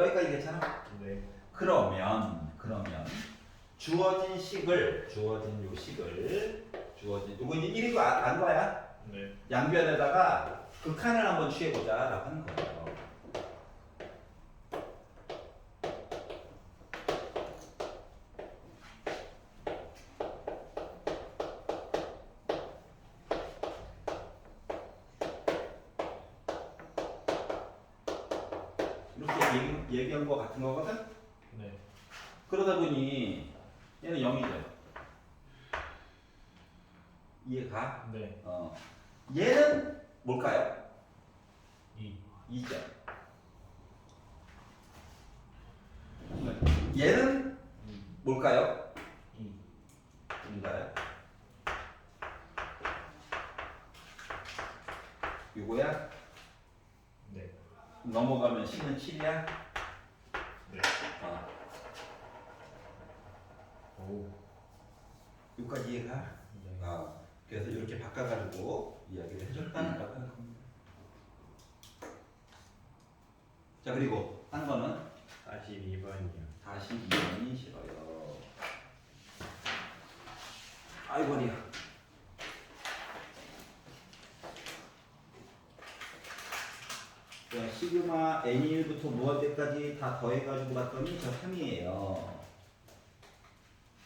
여기까지 괜찮아? 네. 그러면 주어진 요거 이제 1이고 안 거야? 네. 양변에다가 극한을 한번 취해보자라고 하는 거예요. 이렇게 얘기한 거 같은 거거든? 네. 그러다 보니 얘는 0이죠. 이해가? 네. 얘는 뭘까요? 2. 2죠. 얘는 뭘까요? 2. 인가요? 요거야? 네. 넘어가면 C는 7이야? 네. 오. 여기까지 이해가? 네. 그래서 이렇게 바꿔가지고 이야기를 해줬다라고 하는 겁니다. 자, 그리고 한 거는 42번이요. 42번이 싫어요. 아이고 머리야. 자, 시그마 N1부터 무한대까지 다 더해가지고 봤더니 저 3이에요.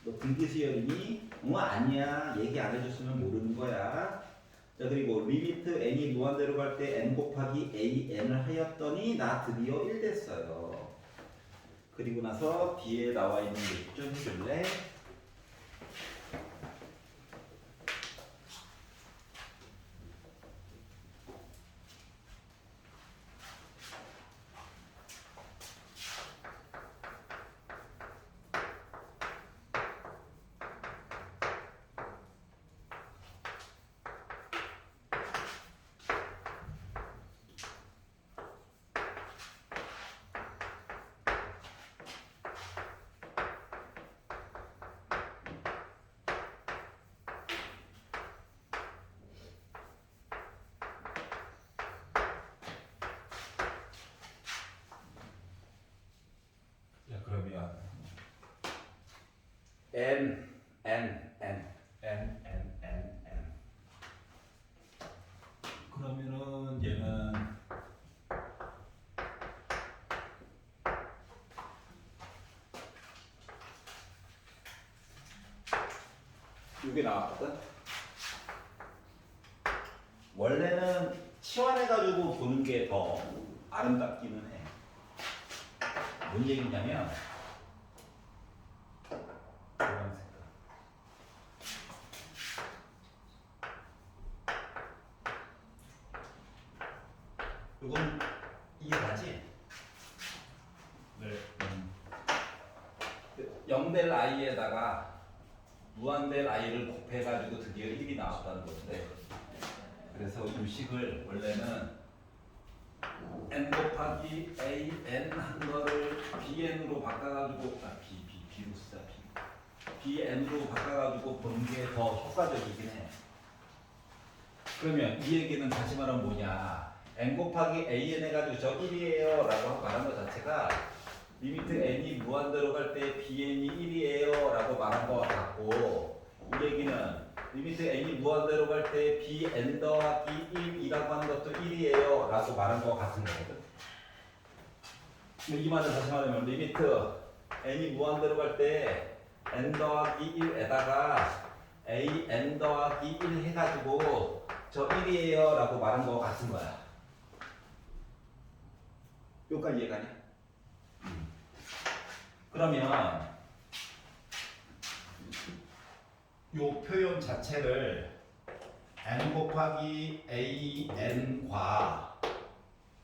너 등기수열이니? 아니야. 얘기 안 해줬으면 모르는 거야. 자, 그리고 리미트 n이 무한대로 갈 때 n 곱하기 an을 하였더니 나 드디어 1 됐어요. 그리고 나서 뒤에 나와 있는 것 좀 해줄래? 자, 그러면 n 그러면은 얘는 이게 나왔거든. 원래는 치환해가지고 보는 게 더 아름답기는 해. 뭔 얘기냐면 이런 색깔. 이건 이해가지? 네. 0될 i에다가 무한될 i를 곱해가지고 드디어 1이 나왔다는 건데, 그래서 이 식을 원래는 n 곱하기 a n 한 거를 bn으로 바꿔가지고 b로 쓰자. bn으로 바꿔가지고 보는 게 더 효과적이긴 해. 그러면 이 얘기는 다시 말하면 뭐냐? n 곱하기 an 해가지고 저 1이에요 라고 말한 것 자체가 리미트 n이 무한대로 갈 때 bn이 1이에요 라고 말한 것 같고, 이 얘기는 리미트 n이 무한대로 갈 때 bn 더하기 1이라고 하는 것도 1이에요 라고 말한 것 같은 거거든. 이 말을 다시 말하면 리미트 n이 무한대로 갈 때 n 더하기 1에다가 a n 더하기 1 해가지고 저 1이에요 라고 말한 것 같은 거야. 여기까지 이해가냐? 그러면 요 표현 자체를 n 곱하기 a n과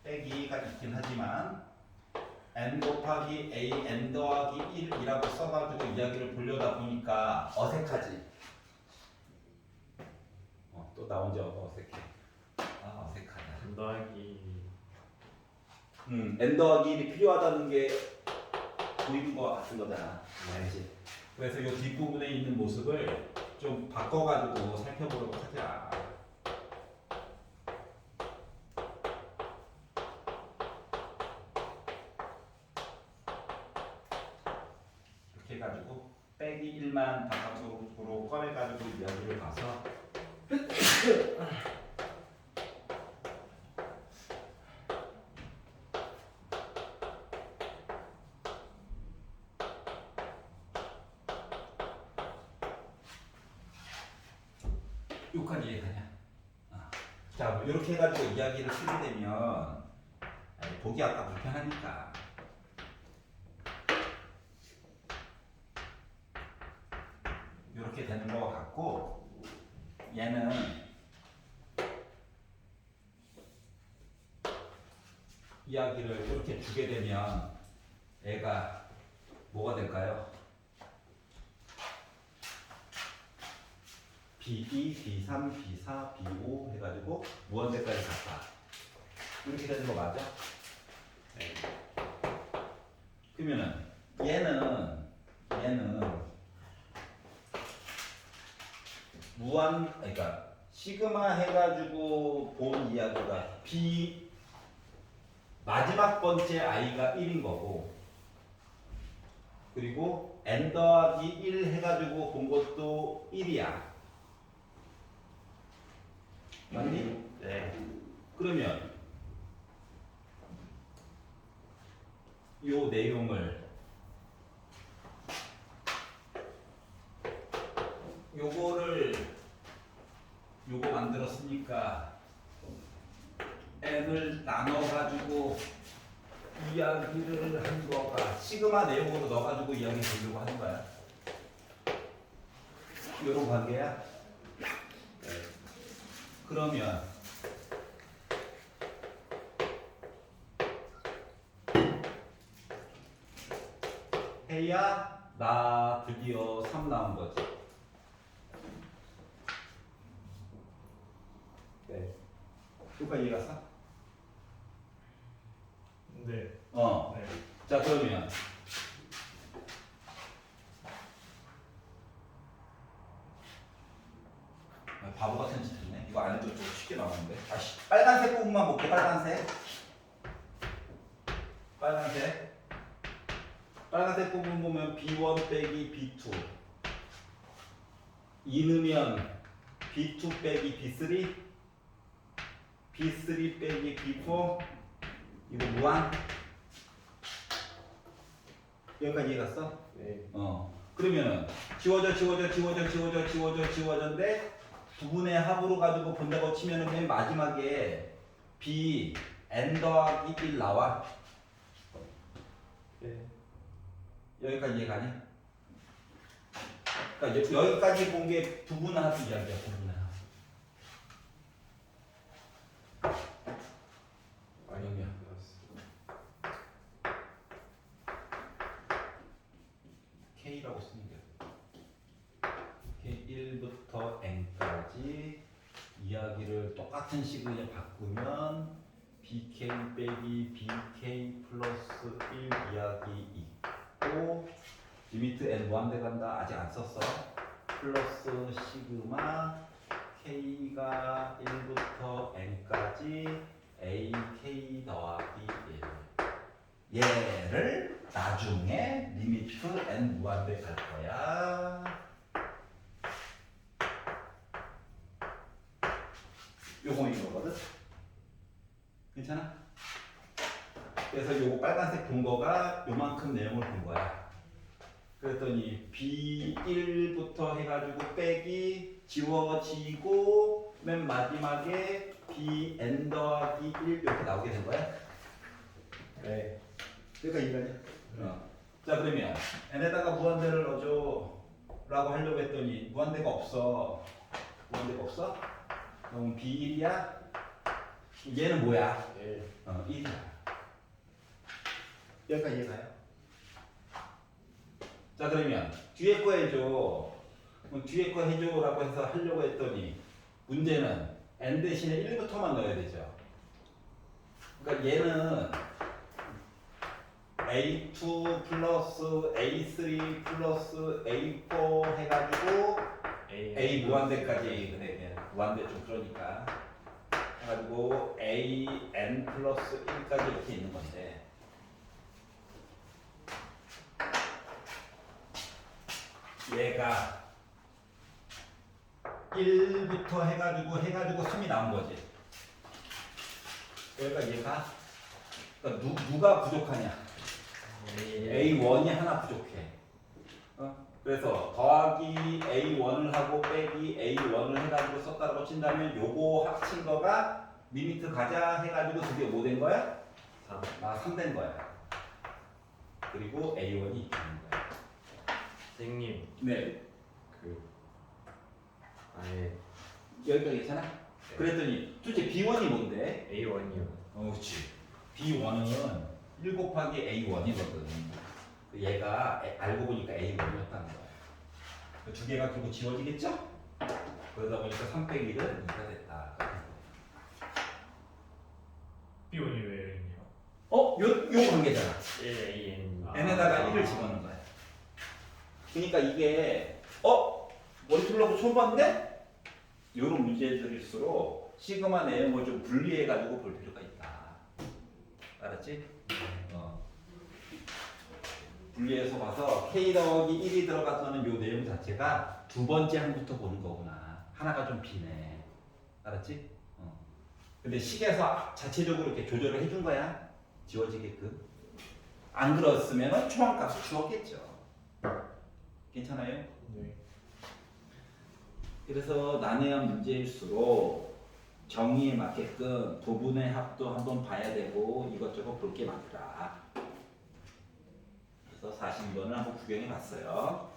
빼기가 있긴 하지만 n 곱하기 a n 더하기 1이라고 써가지고 이야기를 보려다 보니까 어색하지? 또 나 혼자 어색해. 어색하다. n 더하기 n 더하기 1이 필요하다는 게 보이는 것 같은 거잖아. 알지? 그래서 이 뒷부분에 있는 모습을 좀 바꿔가지고 살펴보려고 하자. 빼기 1만 바깥으로 꺼내가지고 여기를 봐서 여기까지 이해가냐? 자, 뭐 이렇게 해가지고 이야기를 쓰게 되면 보기 아까 불편하니까 이렇게 되는 것 같고 얘는 이야기를 이렇게 주게 되면 애가 뭐가 될까요? B2, B3, B4, B5 해가지고 무한대까지 갔다. 이렇게 되는 거 맞아? 네. 그러면은 얘는 그러니까 시그마 해가지고 본 이야기가 B 마지막 번째 i가 1인 거고, 그리고 n 더하기 1 해가지고 본 것도 1이야. 맞니? 네. 그러면 요 내용을 요거 만들었으니까 n을 나눠가지고 이야기를 한 거가 시그마 내용으로 넣어가지고 이야기 보려고 하는 거야. 요런 관계야. 네. 그러면 해야 나 드디어 3 나온 거지. 네. 여기까지 이해갔어? 네. 네. 자, 그러면 바보 같은 짓 했네. 이거 안 해도 좀 쉽게 나오는데. 아씨, 빨간색 부분만 볼게. 빨간색 부분 보면 B1 빼기 B2 2 넣으면 B2 빼기 B3 B3 빼기 B4 이거 무한. 여기까지 이해갔어? 네. 그러면은 지워져인데 부분의 합으로 가지고 본다고 치면은 맨 마지막에 B n 더하기 1 나와. 네. 여기까지 이해가니? 그러니까 여기까지 본 게 부분 합 이야기야. 부분 합. 아니요. K라고 쓰는 게 K 1부터 N까지 이야기를 똑같은 식으로 바꾸면 BK 빼기 BK 플러스 1 이야기 있고 리미트 N 무한대 간다. 아직 안 썼어. 플러스 시그마 K가 1부터 N까지 AK 더하기 1 얘를 나중에 리미트 N 무한대 갈 거야. 요거인 거거든. 괜찮아? 그래서 요거 빨간색 본 거가 요만큼 내용을 본 거야. 그랬더니 B1부터 해가지고 빼기 지워지고 맨 마지막에 BN 더하기 1 이렇게 나오게 된 거야. 네. 그러니까 이거냐? 자, 그러면 n에다가 무한대를 넣어줘 라고 하려고 했더니 무한대가 없어. 그럼 B1이야? 얘는 뭐야? 네. 1이야. 여기까지 이해가요? 자, 그러면 뒤에 거 해줘. 그럼 뒤에 거 해줘라고 해서 하려고 했더니 문제는 n 대신에 1부터만 넣어야 되죠. 그러니까 얘는 A2 플러스 A3 플러스 A4 해가지고 A 무한대까지 그래. 무한대 좀 그러니까 해가지고 AN 플러스 1까지 이렇게 있는 건데 얘가 1부터 해가지고 3이 나온 거지. 그러니까 얘가 그러니까 누가 부족하냐? A1이 하나 부족해. 그래서 더하기 A1을 하고 빼기 A1을 해가지고 썼다고 친다면 요거 합친 거가 리미트 가자 해가지고 그게 뭐 된 거야? 3 된 거야. 그리고 A1이 있는 거야. 선생님 네. 그 아예 여기까지 괜찮아? 그랬더니 도대체 B1이 뭔데? A1이요. 그렇지. B1은 1 곱하기 A1이거든. 얘가 알고 보니까 A1이었다는 거야. 그 두 개가 결국 지워지겠죠? 그러다 보니까 3 빼기 1은 2가 됐다. B1이 왜 있네요? 요 관계잖아. 1AN n에다가 1을 집어넣는 거야. 그러니까 이게 머리둘러고 처음 봤는데? 요런 문제들일수록 시그마 내용을 좀 분리해가지고 볼 필요가 있다. 알았지? 분리해서 봐서 K 더하기 1이 들어가서는 요 내용 자체가 두 번째 항부터 보는 거구나. 하나가 좀 비네. 알았지? 근데 식에서 자체적으로 이렇게 조절을 해준 거야. 지워지게끔. 안 그렇으면 초항값을 주었겠죠. 괜찮아요? 네. 그래서 난해한 문제일수록 정의에 맞게끔 부분의 합도 한번 봐야 되고 이것저것 볼 게 많더라. 그래서 42번을 한번 구경해 봤어요.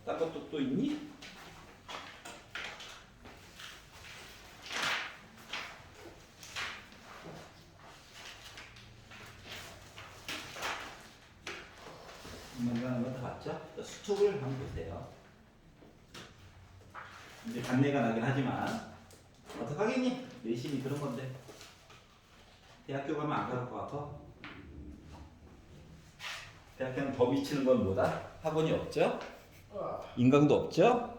딴 것도 또 있니? 이만한 건 다 봤죠? 수특을 한번 보세요. 이제 단내가 나긴 하지만 어떡하겠니? 내신이 그런 건데. 대학교 가면 안 갈 것 같아? 대학교는 더 미치는 건 뭐다? 학원이 없죠? 인강도 없죠?